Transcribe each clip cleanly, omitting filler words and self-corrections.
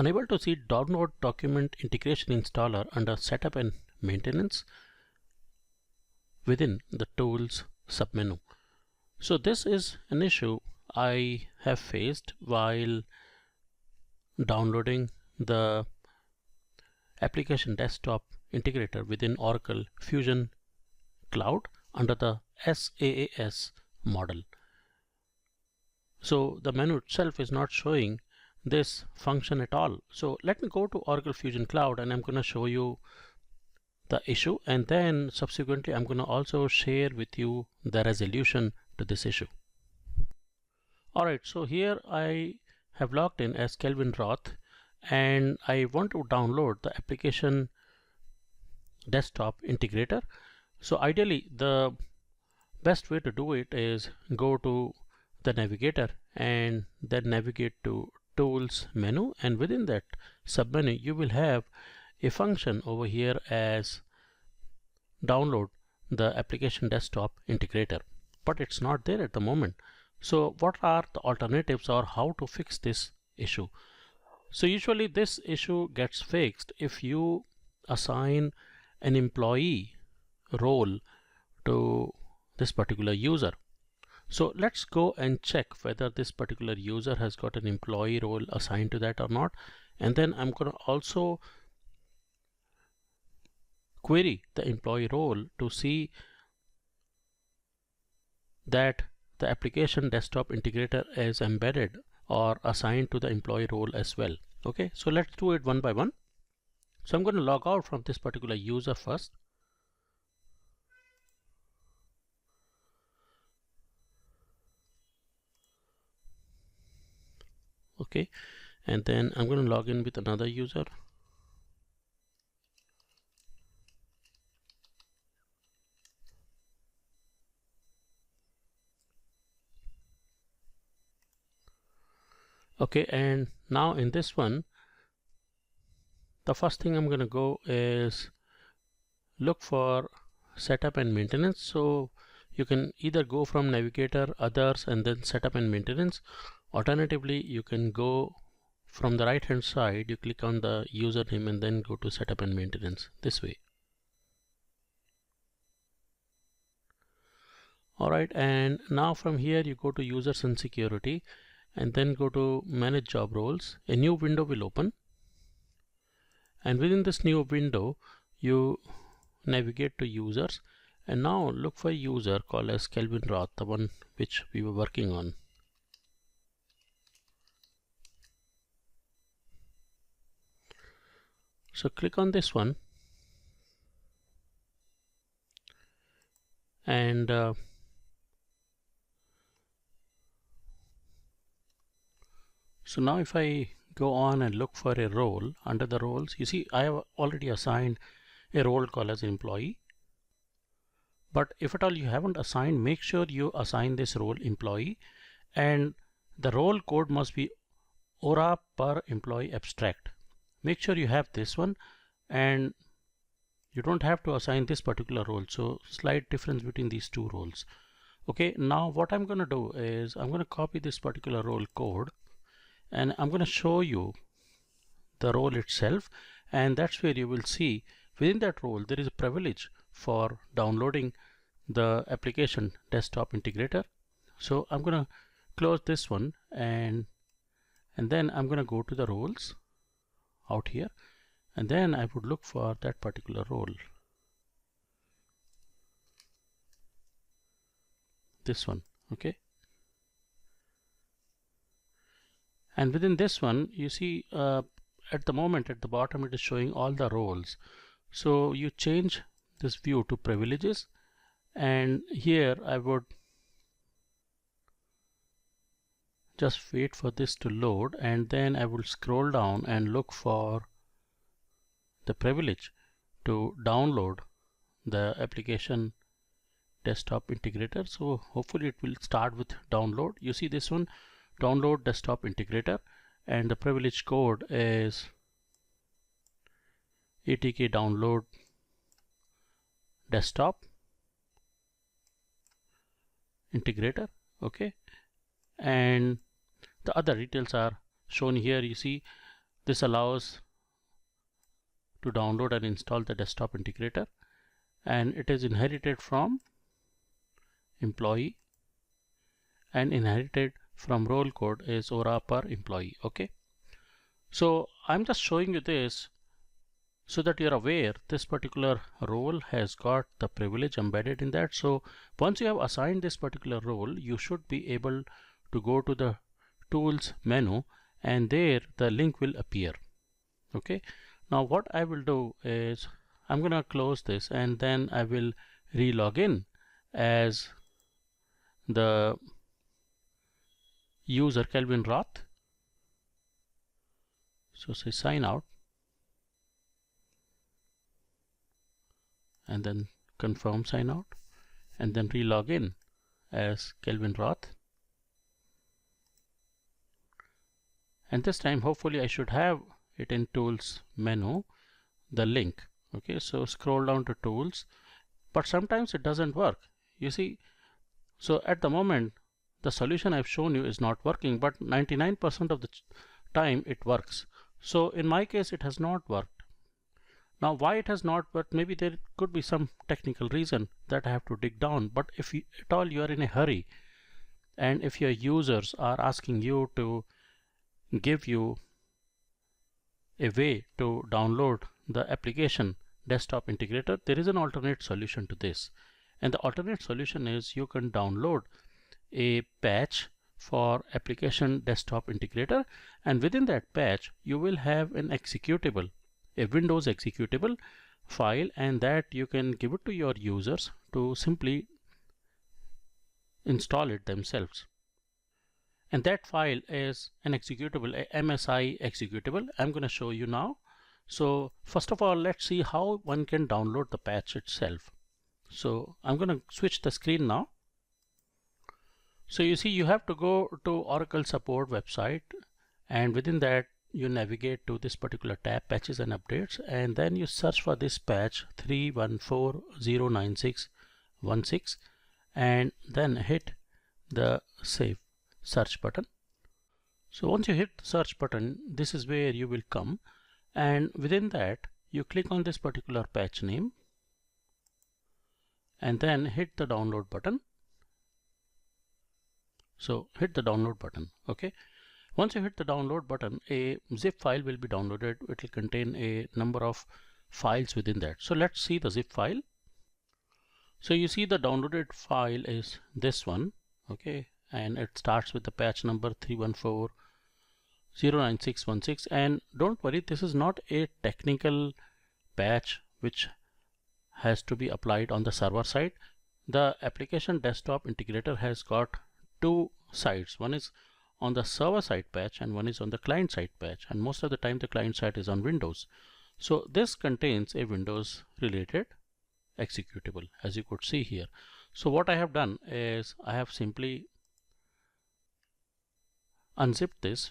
Unable to see download document integration installer under setup and maintenance within the tools submenu. So this is an issue I have faced while downloading the application desktop integrator within Oracle Fusion Cloud under the SaaS model. So the menu itself is not showing this function at all. So let me go to Oracle Fusion Cloud and I'm going to show you the issue, and then subsequently I'm going to also share with you the resolution to this issue. Alright, so here I have logged in as Kelvin Roth and I want to download the application desktop integrator. So ideally the best way to do it is go to the navigator and then navigate to tools menu, and within that submenu you will have a function over here as download the application desktop integrator, but it's not there at the moment. So what are the alternatives or how to fix this issue? So usually this issue gets fixed if you assign an employee role to this particular user. So let's go and check whether this particular user has got an employee role assigned to that or not, and then I'm going to also query the employee role to see that the application desktop integrator is embedded or assigned to the employee role as well. Okay, so let's do it one by one. So I'm going to log out from this particular user first. Okay, and then I'm going to log in with another user. Okay, and now in this one, the first thing I'm going to go is look for setup and maintenance. So you can either go from navigator, others, and then setup and maintenance. Alternatively, you can go from the right hand side, you click on the username and then go to setup and maintenance this way. Alright, and now from here you go to users and security and then go to manage job roles. A new window will open, and within this new window you navigate to users and now look for a user called as Kelvin Roth, the one which we were working on. So click on this one and so now if I go on and look for a role under the roles, you see I have already assigned a role called as employee. But if at all you haven't assigned, make sure you assign this role employee, and the role code must be aura per employee abstract. Make sure you have this one, and you don't have to assign this particular role. So slight difference between these two roles. Okay, now what I'm going to do is I'm going to copy this particular role code and I'm going to show you the role itself, and that's where you will see within that role there is a privilege for downloading the application desktop integrator. So I'm going to close this one and then I'm going to go to the roles out here, and then I would look for that particular role, this one. Okay, and within this one you see at the moment at the bottom it is showing all the roles. So you change this view to privileges, and here I would just wait for this to load, and then I will scroll down and look for the privilege to download the application desktop integrator. So hopefully it will start with download. You see this one, download desktop integrator, and the privilege code is ATK download desktop integrator. Okay, and the other details are shown here. You see This allows to download and install the desktop integrator, and it is inherited from employee, and inherited from role code is aura per employee. Okay, so I'm just showing you this so that you're aware this particular role has got the privilege embedded in that. So once you have assigned this particular role, you should be able to go to the tools menu, and there the link will appear. Okay, now what I will do is I'm gonna close this, and then I will re-log in as the user Kelvin Roth. So say sign out, and then confirm sign out, and then re-log in as Kelvin Roth. And this time hopefully I should have it in tools menu, the link. Okay, so scroll down to tools, but sometimes it doesn't work, you see. So at the moment the solution I've shown you is not working, but 99% of the time it works. So in my case it has not worked. Now why it has not worked, maybe there could be some technical reason that I have to dig down. But if you, at all you are in a hurry, and if your users are asking you to give you a way to download the application desktop integrator, there is an alternate solution to this. And the alternate solution is you can download a patch for application desktop integrator, and within that patch you will have an executable, a Windows executable file, and that you can give it to your users to simply install it themselves. And that file is an executable, a MSI executable. I'm going to show you now. So first of all, let's see how one can download the patch itself. So I'm going to switch the screen now. So you see, you have to go to Oracle support website, and within that you navigate to this particular tab, patches and updates, and then you search for this patch 314.096.16, and then hit the save search button. So once you hit the search button, this is where you will come, and within that you click on this particular patch name, and then hit the download button. So hit the download button. Okay, once you hit the download button, a zip file will be downloaded. It will contain a number of files within that. So let's see the zip file. So you see the downloaded file is this one. Okay, and it starts with the patch number 314.096.16, and don't worry, this is not a technical patch which has to be applied on the server side. The application desktop integrator has got two sides. One is on the server side patch and one is on the client side patch, and most of the time the client side is on Windows. So this contains a Windows related executable, as you could see here. So what I have done is I have simply unzipped this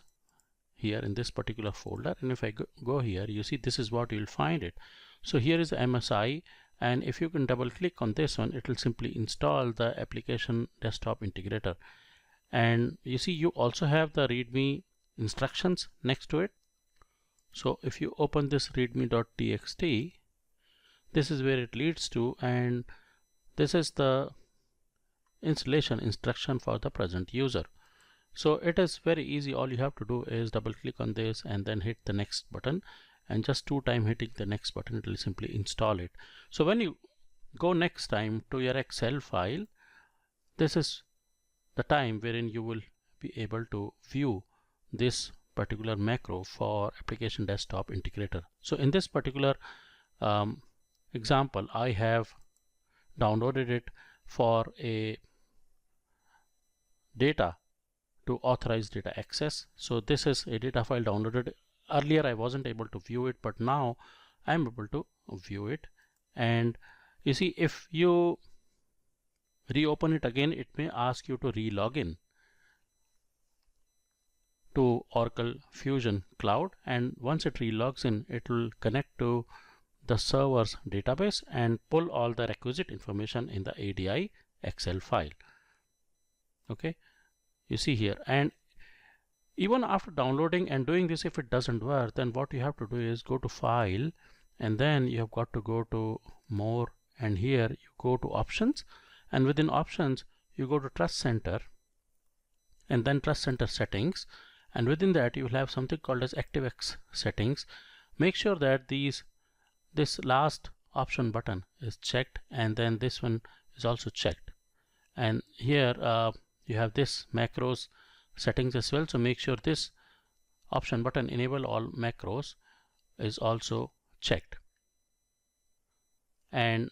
here in this particular folder, and if I go here, you see this is what you'll find it. So here is the MSI, and if you can double click on this one, it will simply install the application desktop integrator. And you see you also have the readme instructions next to it. So if you open this readme.txt, this is where it leads to, and this is the installation instruction for the present user. So it is very easy. All you have to do is double click on this and then hit the next button, and just 2 times hitting the next button, it will simply install it. So when you go next time to your Excel file, this is the time wherein you will be able to view this particular macro for application desktop integrator. So in this particular example, I have downloaded it for a data to authorize data access. So this is a data file downloaded. Earlier I wasn't able to view it, but now I'm able to view it. And you see, if you reopen it again, it may ask you to re-log in to Oracle Fusion Cloud, and once it re-logs in, it will connect to the server's database and pull all the requisite information in the ADI Excel file. Okay, you see here, and Even after downloading and doing this, if it doesn't work, then what you have to do is go to File, and then you have got to go to More, and here you go to Options, and within Options you go to Trust Center, and then Trust Center Settings, and within that you will have something called as ActiveX Settings. Make sure that this last option button is checked, and then this one is also checked. And here you have this macros settings as well, so make sure this option button, enable all macros, is also checked. And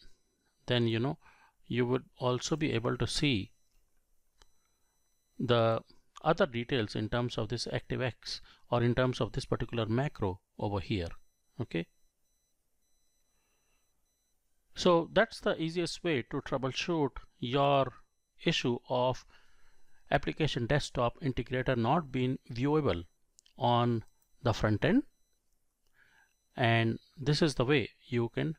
then you would also be able to see the other details in terms of this ActiveX or in terms of this particular macro over here. Okay, so that's the easiest way to troubleshoot your issue of application desktop integrator not being viewable on the front end, and this is the way you can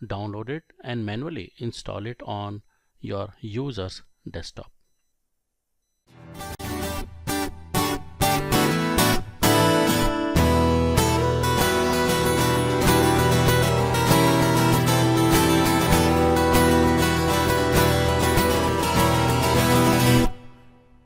download it and manually install it on your user's desktop.